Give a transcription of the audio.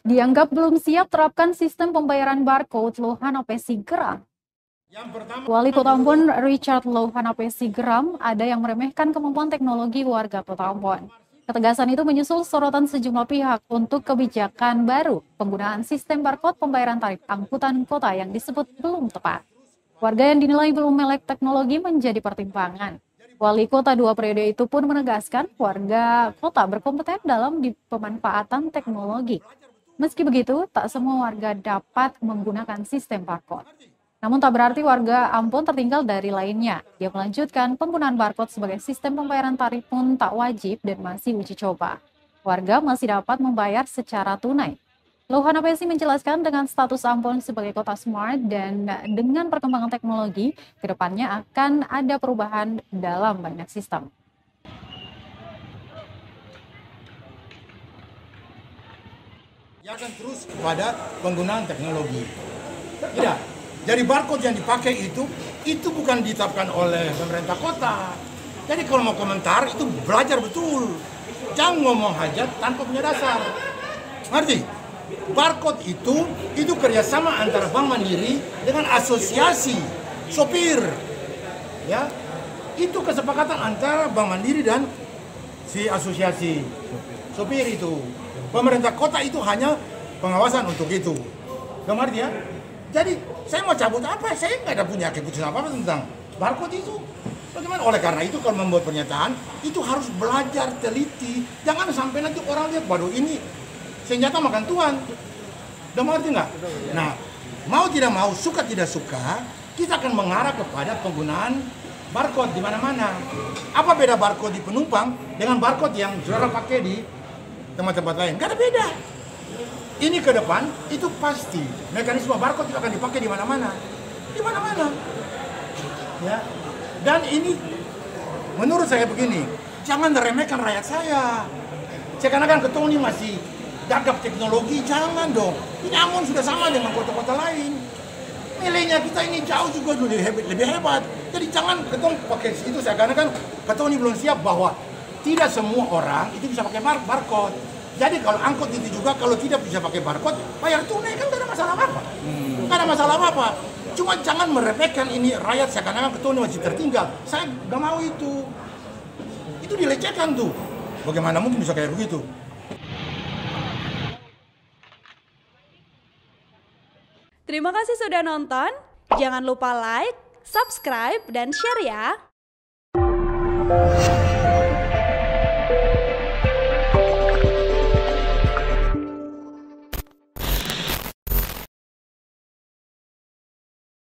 Dianggap belum siap terapkan sistem pembayaran barcode, Lohanapesi geram. Wali Kota Ambon Richard Lohanapesi geram ada yang meremehkan kemampuan teknologi warga Kota Ambon. Ketegasan itu menyusul sorotan sejumlah pihak untuk kebijakan baru penggunaan sistem barcode pembayaran tarif angkutan kota yang disebut belum tepat. Warga yang dinilai belum melek teknologi menjadi pertimbangan. Wali Kota 2 periode itu pun menegaskan warga kota berkompeten dalam pemanfaatan teknologi. Meski begitu, tak semua warga dapat menggunakan sistem barcode. Namun tak berarti warga Ambon tertinggal dari lainnya. Dia melanjutkan penggunaan barcode sebagai sistem pembayaran tarif pun tak wajib dan masih uji coba. Warga masih dapat membayar secara tunai. Lohanapesi menjelaskan dengan status Ambon sebagai kota smart dan dengan perkembangan teknologi, kedepannya akan ada perubahan dalam banyak sistem. Akan terus pada penggunaan teknologi. Tidak. Jadi barcode yang dipakai itu bukan ditetapkan oleh pemerintah kota. Jadi kalau mau komentar itu belajar betul. Jangan ngomong hajat tanpa punya dasar. Ngerti? Barcode itu kerjasama antara Bank Mandiri dengan asosiasi sopir. Ya, itu kesepakatan antara Bank Mandiri dan si asosiasi sopir itu. Pemerintah kota itu hanya pengawasan untuk itu. Ngerti ya? Jadi saya mau cabut apa? Saya nggak ada punya keputusan apa-apa tentang barcode itu. Bagaimana? Oleh karena itu kalau membuat pernyataan itu harus belajar teliti. Jangan sampai nanti orang lihat, waduh ini senjata makan tuan. Udah mengerti nggak? Nah, mau tidak mau, suka tidak suka, kita akan mengarah kepada penggunaan barcode di mana-mana. Apa beda barcode di penumpang dengan barcode yang saudara pakai di tempat-tempat lain? Gak ada beda. Ini ke depan itu pasti mekanisme barcode itu akan dipakai di mana-mana, di mana-mana. Ya. Dan ini menurut saya begini, jangan meremehkan rakyat saya. Seakan-akan ketemu ini masih gagap teknologi, jangan dong. Ini Ambon sudah sama dengan kota-kota lain. Nilainya kita ini jauh juga lebih hebat. Jadi jangan ketemu pakai itu seakan-akan ketemu ini belum siap bahwa tidak semua orang itu bisa pakai barcode. Jadi kalau angkot itu juga kalau tidak bisa pakai barcode, bayar tunai kan tidak ada masalah apa-apa. Tidak ada masalah apa-apa. Cuma jangan meremehkan ini rakyat seakan-akan ketemu masih tertinggal. Saya nggak mau itu. Itu dilecehkan tuh. Bagaimana mungkin bisa kayak begitu? Terima kasih sudah nonton. Jangan lupa like, subscribe, dan share ya.